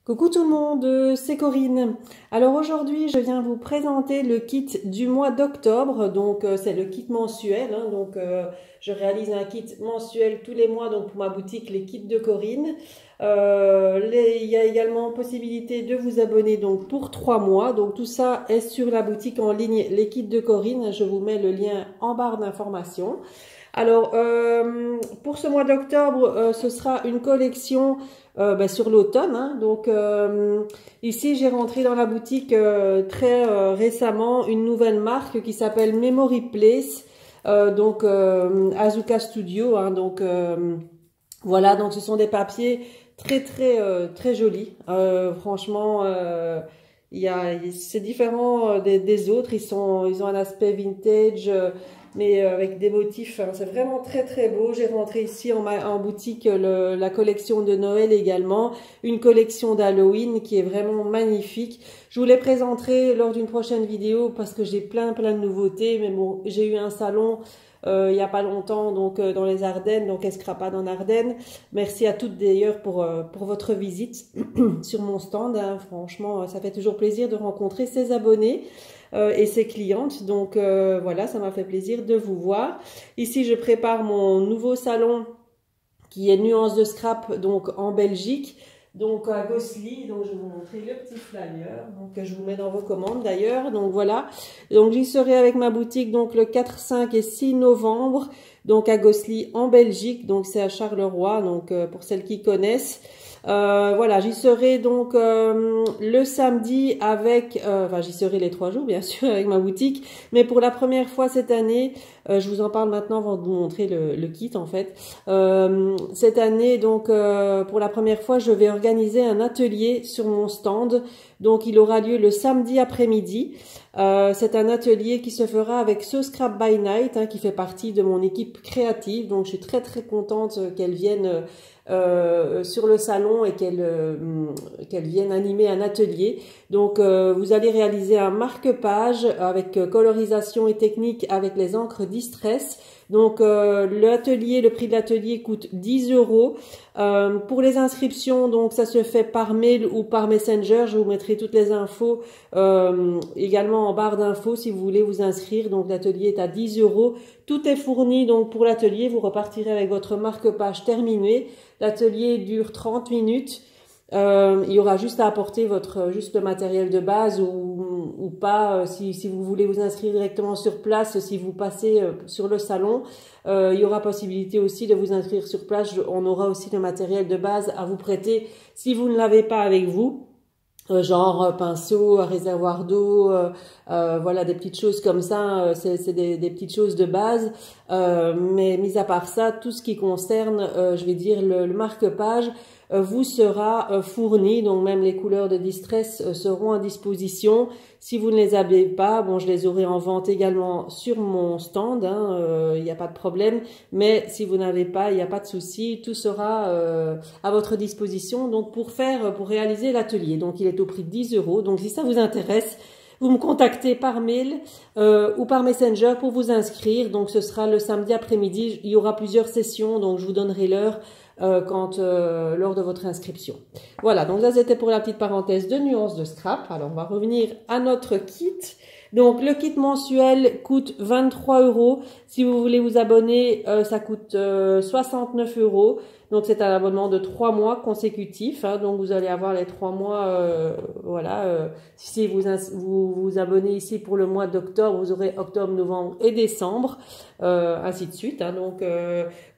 Coucou tout le monde, c'est Corinne. Alors aujourd'hui, je viens vous présenter le kit du mois d'octobre. Donc c'est le kit mensuel. Je réalise un kit mensuel tous les mois donc pour ma boutique Les Kits de Corinne. Il y a également possibilité de vous abonner donc pour 3 mois. Donc tout ça est sur la boutique en ligne Les Kits de Corinne. Je vous mets le lien en barre d'informations. Alors, pour ce mois d'octobre, ce sera une collection sur l'automne. Ici, j'ai rentré dans la boutique très récemment une nouvelle marque qui s'appelle Memory Place, Azuka Studio. Voilà, donc ce sont des papiers très jolis. Franchement, c'est différent des autres. Ils ont un aspect vintage. Mais avec des motifs, hein, c'est vraiment très beau. J'ai rentré ici en boutique la collection de Noël également, une collection d'Halloween qui est vraiment magnifique. Je vous les présenterai lors d'une prochaine vidéo parce que j'ai plein de nouveautés. Mais bon, j'ai eu un salon il y a pas longtemps dans les Ardennes, donc Escrapade en Ardennes. Merci à toutes d'ailleurs pour votre visite sur mon stand. Hein. Franchement, ça fait toujours plaisir de rencontrer ses abonnés. Et ses clientes. Donc voilà, ça m'a fait plaisir de vous voir. Ici, je prépare mon nouveau salon qui est Nuances de Scrap, donc en Belgique. Donc à Gosselies, donc je vais vous montrer le petit flyer, donc je vous mets dans vos commandes d'ailleurs. Donc voilà, donc j'y serai avec ma boutique donc le 4, 5 et 6 novembre, donc à Gosselies en Belgique, donc c'est à Charleroi, donc pour celles qui connaissent. Voilà, j'y serai donc le samedi avec, j'y serai les 3 jours bien sûr avec ma boutique, mais pour la première fois cette année, je vous en parle maintenant avant de vous montrer le kit en fait. Cette année donc pour la première fois, je vais organiser un atelier sur mon stand, donc il aura lieu le samedi après-midi. C'est un atelier qui se fera avec So Scrap by Night, hein, qui fait partie de mon équipe créative, donc je suis très contente qu'elle vienne sur le salon et qu'elle vienne animer un atelier. Donc vous allez réaliser un marque-page avec colorisation et technique avec les encres Distress. Donc le prix de l'atelier coûte 10 €. Pour les inscriptions, donc ça se fait par mail ou par Messenger. Je vous mettrai toutes les infos également en barre d'infos si vous voulez vous inscrire. Donc l'atelier est à 10 €. Tout est fourni donc pour l'atelier. Vous repartirez avec votre marque-page terminé. L'atelier dure 30 minutes. Il y aura juste à apporter juste le matériel de base ou pas si vous voulez vous inscrire directement sur place, si vous passez sur le salon, il y aura possibilité aussi de vous inscrire sur place. On aura aussi le matériel de base à vous prêter si vous ne l'avez pas avec vous. Genre pinceau, réservoir d'eau, voilà des petites choses comme ça, c'est des petites choses de base, mais mis à part ça, tout ce qui concerne, je vais dire le marque-page, vous sera fourni, donc même les couleurs de Distress seront à disposition. Si vous ne les avez pas, bon, je les aurai en vente également sur mon stand, il n'y a pas de problème, mais si vous n'avez pas, il n'y a pas de souci, tout sera à votre disposition, donc pour réaliser l'atelier. Donc il est au prix de 10 €, donc si ça vous intéresse, vous me contactez par mail ou par Messenger pour vous inscrire. Donc ce sera le samedi après-midi, il y aura plusieurs sessions, donc je vous donnerai l'heure lors de votre inscription. Voilà, donc ça c'était pour la petite parenthèse de Nuances de Scrap. Alors on va revenir à notre kit. Donc le kit mensuel coûte 23 €. Si vous voulez vous abonner, ça coûte 69 €. Donc c'est un abonnement de 3 mois consécutifs. Hein, donc vous allez avoir les 3 mois, si vous abonnez ici pour le mois d'octobre, vous aurez octobre, novembre et décembre, ainsi de suite. Hein,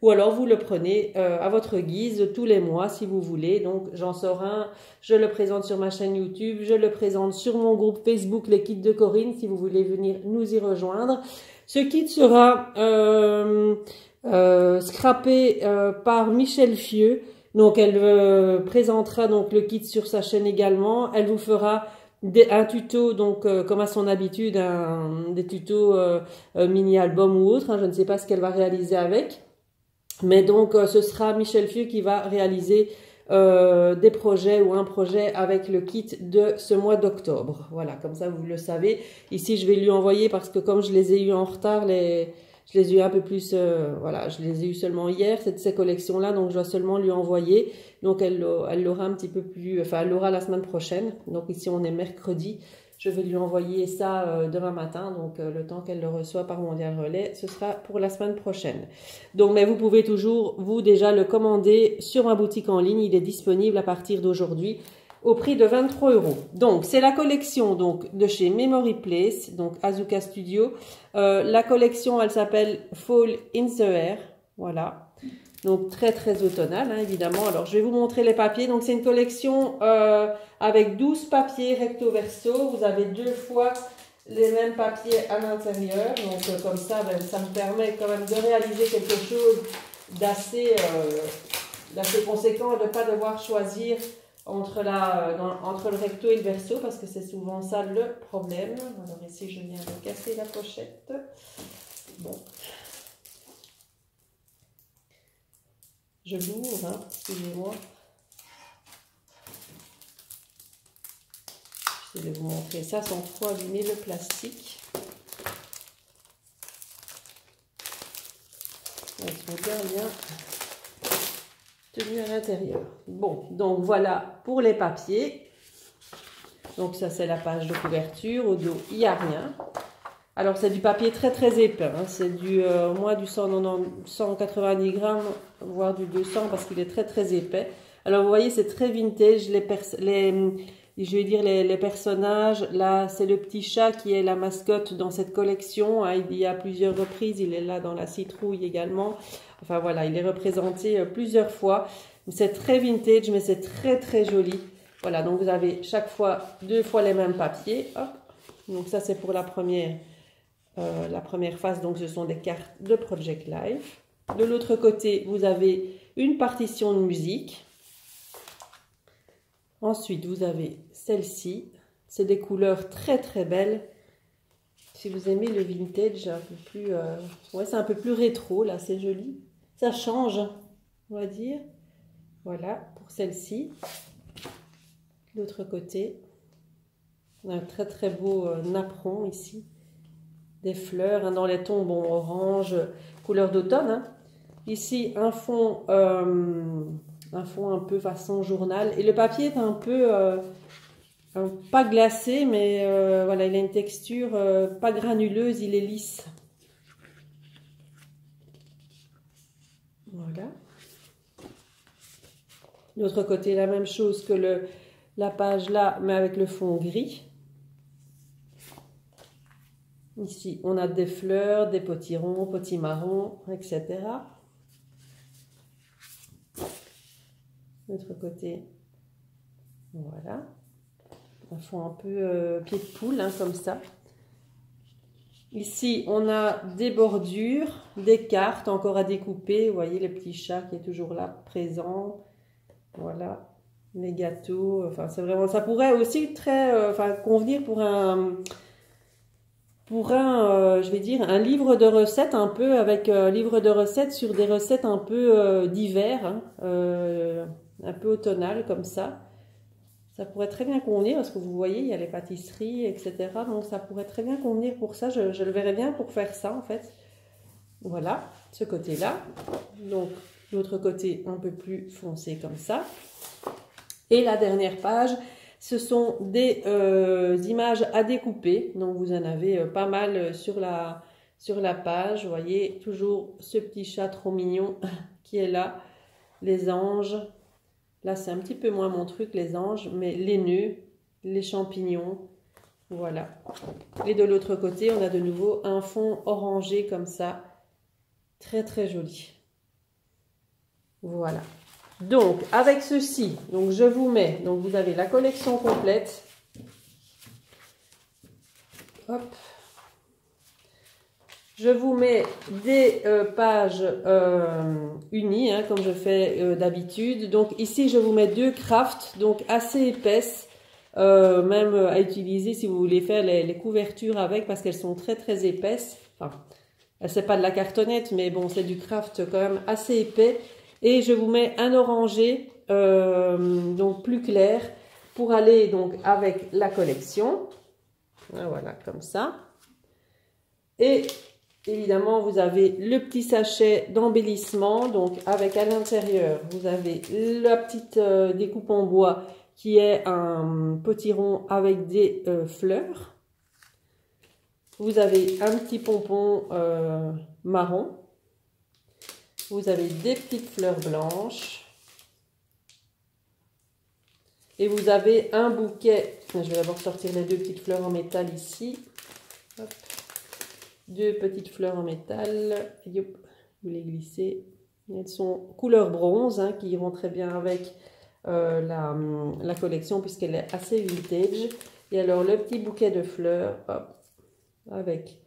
ou alors vous le prenez à votre guise tous les mois si vous voulez. Donc j'en sors un, je le présente sur ma chaîne YouTube, je le présente sur mon groupe Facebook Les Kits de Corinne si vous voulez venir nous y rejoindre. Ce kit sera scrappé par Michel Fieux. Donc elle présentera donc le kit sur sa chaîne également. Elle vous fera un tuto, donc comme à son habitude, des tutos mini album ou autre. Hein, je ne sais pas ce qu'elle va réaliser avec. Mais donc ce sera Michel Fieux qui va réaliser des projets ou un projet avec le kit de ce mois d'octobre. Voilà, comme ça vous le savez. Ici je vais lui envoyer parce que comme je les ai eu en retard, Je les ai eu un peu plus, voilà, je les ai eu seulement hier, ces collections-là, donc je dois seulement lui envoyer. Donc elle l'aura un petit peu plus, enfin elle l'aura la semaine prochaine. Donc ici on est mercredi, je vais lui envoyer ça demain matin. Donc le temps qu'elle le reçoit par Mondial Relais, ce sera pour la semaine prochaine. Donc mais vous pouvez toujours, vous déjà le commander sur ma boutique en ligne. Il est disponible à partir d'aujourd'hui au prix de 23 €. Donc, c'est la collection donc de chez Memory Place, donc Azuka Studio. La collection, elle s'appelle Fall in the Air. Voilà. Donc, très, très automnale, hein, évidemment. Alors, je vais vous montrer les papiers. Donc, c'est une collection avec 12 papiers recto-verso. Vous avez 2 fois les mêmes papiers à l'intérieur. Donc, comme ça, ben, ça me permet quand même de réaliser quelque chose d'assez conséquent et de ne pas devoir choisir entre le recto et le verso, parce que c'est souvent ça le problème. Alors ici, je viens de casser la pochette. Bon. Je l'ouvre, hein, excusez-moi. Je vais vous montrer ça sans trop abîmer le plastique. Elles sont bien tenue à l'intérieur. Bon, donc voilà pour les papiers. Donc ça, c'est la page de couverture. Au dos, il n'y a rien. Alors, c'est du papier très, très épais. Hein. C'est au moins du 190 grammes, voire du 200, parce qu'il est très, très épais. Alors, vous voyez, c'est très vintage. Je vais dire les personnages. Là, c'est le petit chat qui est la mascotte dans cette collection. Hein. Il y a plusieurs reprises. Il est là dans la citrouille également. Enfin, voilà, il est représenté plusieurs fois. C'est très vintage, mais c'est très, très joli. Voilà, donc vous avez chaque fois 2 fois les mêmes papiers. Hop. Donc ça, c'est pour la première face. Donc, ce sont des cartes de Project Life. De l'autre côté, vous avez une partition de musique. Ensuite, vous avez celle-ci. C'est des couleurs très, très belles. Si vous aimez le vintage, un peu plus, ouais, c'est un peu plus rétro, là, c'est joli. Ça change, on va dire. Voilà, pour celle-ci. De l'autre côté, on a un très, très beau napperon ici. Des fleurs, hein, dans les tons, bon, orange, couleur d'automne. Hein. Ici, un fond un peu façon journal. Et le papier est un peu... pas glacé, mais voilà, il a une texture pas granuleuse, il est lisse. Voilà. De l'autre côté, la même chose que la page là, mais avec le fond gris. Ici, on a des fleurs, des potirons, potimarrons, etc. De l'autre côté, voilà. Un fond un peu pied de poule, hein, comme ça. Ici, on a des bordures, des cartes encore à découper. Vous voyez le petit chat qui est toujours là, présent. Voilà, les gâteaux. Enfin, c'est vraiment... Ça pourrait aussi convenir pour je vais dire, un livre de recettes un peu, avec un livre de recettes sur des recettes un peu d'hiver, hein, un peu automnales comme ça. Ça pourrait très bien convenir, parce que vous voyez, il y a les pâtisseries, etc. Donc ça pourrait très bien convenir pour ça. Je le verrais bien pour faire ça, en fait. Voilà, ce côté-là. Donc, l'autre côté un peu plus foncé comme ça. Et la dernière page, ce sont des images à découper. Donc, vous en avez pas mal sur la page. Vous voyez, toujours ce petit chat trop mignon qui est là. Les anges. Là, c'est un petit peu moins mon truc, les anges, mais les nœuds, les champignons, voilà. Et de l'autre côté, on a de nouveau un fond orangé comme ça, très très joli. Voilà. Donc, avec ceci, donc je vous mets, donc vous avez la collection complète. Hop. Je vous mets des pages unies, hein, comme je fais d'habitude. Donc ici, je vous mets 2 crafts, donc assez épaisses, même à utiliser si vous voulez faire les couvertures avec, parce qu'elles sont très très épaisses. Enfin, c'est pas de la cartonnette, mais bon, c'est du craft quand même assez épais. Et je vous mets un orangé, donc plus clair, pour aller donc avec la collection. Voilà, comme ça. Et évidemment, vous avez le petit sachet d'embellissement. Donc, avec à l'intérieur, vous avez la petite découpe en bois qui est un potiron avec des fleurs. Vous avez un petit pompon marron. Vous avez des petites fleurs blanches. Et vous avez un bouquet. Je vais d'abord sortir les deux petites fleurs en métal ici. Hop. Deux petites fleurs en métal. Yop. Vous les glissez. Elles sont couleur bronze, hein, qui iront très bien avec la collection puisqu'elle est assez vintage. Et alors le petit bouquet de fleurs, hop, avec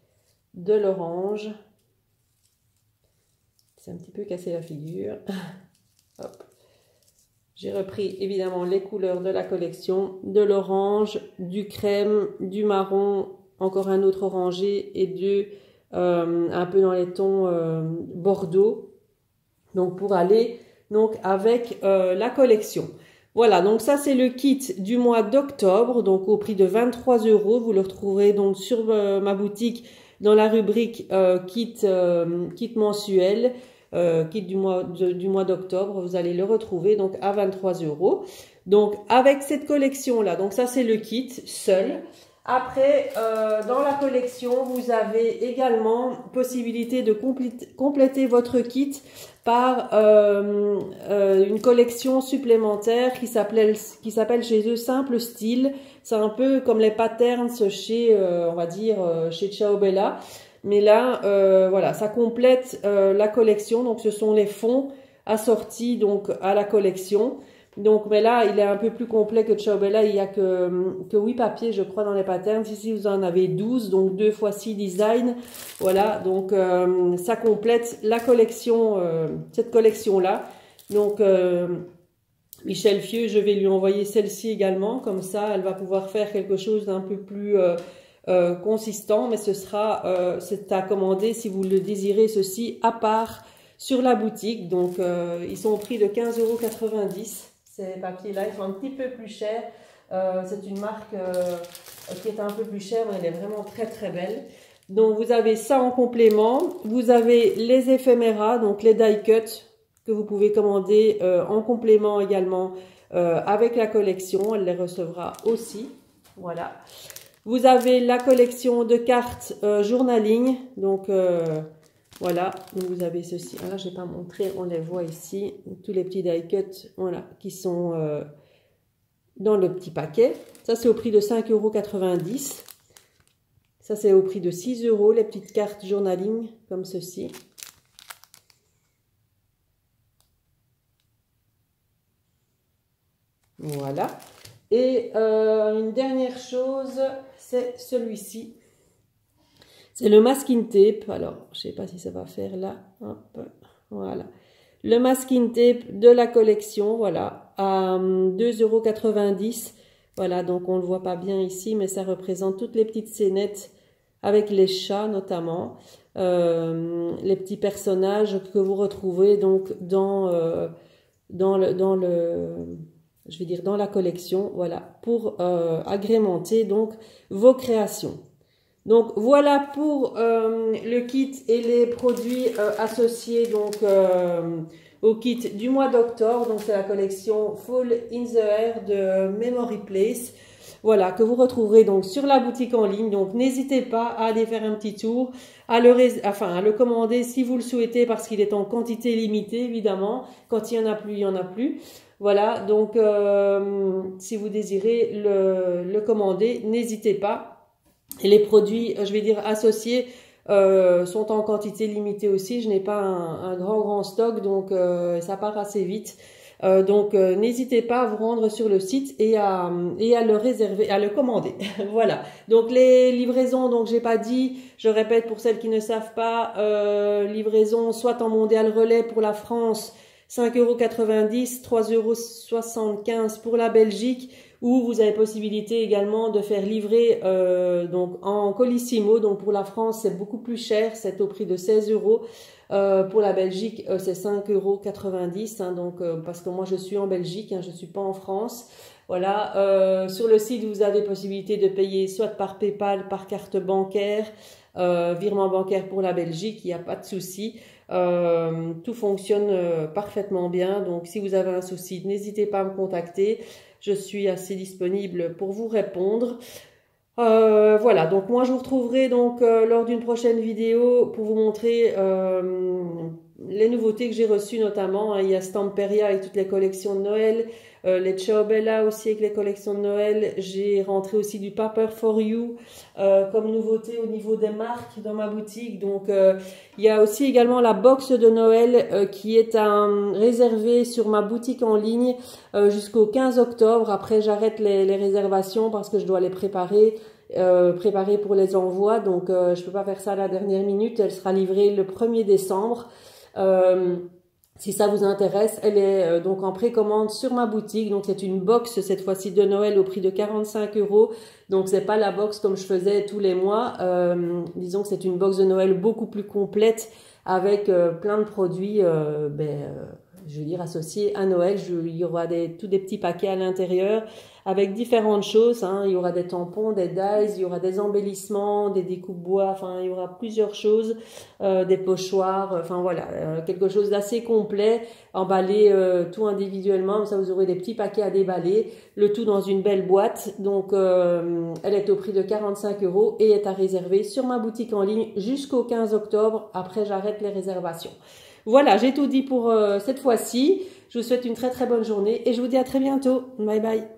de l'orange. C'est un petit peu cassé la figure. Hop. J'ai repris évidemment les couleurs de la collection, de l'orange, du crème, du marron, encore un autre orangé et un peu dans les tons bordeaux. Donc pour aller donc avec la collection. Voilà, donc ça c'est le kit du mois d'octobre, donc au prix de 23 €. Vous le retrouverez donc sur ma boutique dans la rubrique kit mensuel. Kit du mois d'octobre, vous allez le retrouver donc à 23 €. Donc avec cette collection là, donc ça c'est le kit seul. Après dans la collection vous avez également possibilité de compléter votre kit par une collection supplémentaire qui s'appelle chez eux Simple Style. C'est un peu comme les patterns chez on va dire chez Ciao Bella. Mais là, voilà, ça complète la collection. Donc, ce sont les fonds assortis donc à la collection. Donc, mais là, il est un peu plus complet que Ciao Bella. Il n'y a que 8 papiers, je crois, dans les patterns. Ici, vous en avez 12, donc 2 x 6 designs. Voilà, donc ça complète la collection, cette collection-là. Donc, Michel Fieux, je vais lui envoyer celle-ci également. Comme ça, elle va pouvoir faire quelque chose d'un peu plus... consistant, mais ce sera c'est à commander si vous le désirez, ceci à part sur la boutique. Donc ils sont au prix de 15,90 €. Ces papiers là, ils sont un petit peu plus chers. C'est une marque qui est un peu plus chère, mais elle est vraiment très très belle. Donc vous avez ça en complément. Vous avez les éphéméras, donc les die cut que vous pouvez commander en complément également avec la collection. Elle les recevra aussi. Voilà. Vous avez la collection de cartes journaling. Donc, voilà. Donc, vous avez ceci. Ah, là, je n'ai pas montré. On les voit ici. Tous les petits die cut, voilà, qui sont dans le petit paquet. Ça, c'est au prix de 5,90 €. Ça, c'est au prix de 6 €. Les petites cartes journaling, comme ceci. Voilà. Et une dernière chose, c'est celui-ci. C'est le masking tape. Alors, je ne sais pas si ça va faire là. Hop, voilà. Le masking tape de la collection, voilà, à 2,90 €. Voilà, donc on ne le voit pas bien ici, mais ça représente toutes les petites scénettes avec les chats notamment. Les petits personnages que vous retrouvez donc dans je vais dire dans la collection, voilà, pour agrémenter donc vos créations. Donc voilà pour le kit et les produits associés donc au kit du mois d'octobre. Donc c'est la collection Fall in the Air de Memory Place. Voilà, que vous retrouverez donc sur la boutique en ligne. Donc n'hésitez pas à aller faire un petit tour, à le commander si vous le souhaitez parce qu'il est en quantité limitée évidemment. Quand il n'y en a plus, il n'y en a plus. Voilà, donc si vous désirez le commander, n'hésitez pas. Et les produits, je vais dire associés, sont en quantité limitée aussi. Je n'ai pas un grand stock, donc ça part assez vite. Donc n'hésitez pas à vous rendre sur le site et à le réserver, à le commander. Voilà. Donc les livraisons, donc j'ai pas dit, je répète pour celles qui ne savent pas, livraison soit en mondial relais pour la France, 5,90 €, 3,75 € pour la Belgique, où vous avez possibilité également de faire livrer donc en colissimo. Donc pour la France, c'est beaucoup plus cher, c'est au prix de 16 €. Pour la Belgique, c'est 5,90 €, hein, donc parce que moi je suis en Belgique, hein, je suis pas en France. Voilà, sur le site vous avez possibilité de payer soit par PayPal, par carte bancaire, virement bancaire pour la Belgique, il n'y a pas de souci. Tout fonctionne parfaitement bien, donc si vous avez un souci, n'hésitez pas à me contacter. Je suis assez disponible pour vous répondre. Voilà, donc moi je vous retrouverai donc lors d'une prochaine vidéo pour vous montrer les nouveautés que j'ai reçues notamment. Hein, il y a Stamperia avec toutes les collections de Noël, les Ciao Bella aussi avec les collections de Noël. J'ai rentré aussi du Paper for You comme nouveauté au niveau des marques dans ma boutique. Donc il y a aussi également la box de Noël qui est réservée sur ma boutique en ligne jusqu'au 15 octobre. Après j'arrête les réservations parce que je dois les préparer pour les envois, donc je peux pas faire ça à la dernière minute. Elle sera livrée le 1er décembre. Si ça vous intéresse, elle est donc en précommande sur ma boutique. Donc c'est une box cette fois-ci de Noël au prix de 45 €. Donc c'est pas la box comme je faisais tous les mois. Disons que c'est une box de Noël beaucoup plus complète avec plein de produits je veux dire associés à Noël. Il y aura tous des petits paquets à l'intérieur avec différentes choses. Hein. Il y aura des tampons, des dies, il y aura des embellissements, des découpes bois. Enfin, il y aura plusieurs choses, des pochoirs. Enfin voilà, quelque chose d'assez complet, emballé tout individuellement. Ça, vous aurez des petits paquets à déballer, le tout dans une belle boîte. Donc, elle est au prix de 45 € et est à réserver sur ma boutique en ligne jusqu'au 15 octobre. Après, j'arrête les réservations. Voilà, j'ai tout dit pour cette fois-ci. Je vous souhaite une très très bonne journée et je vous dis à très bientôt. Bye bye.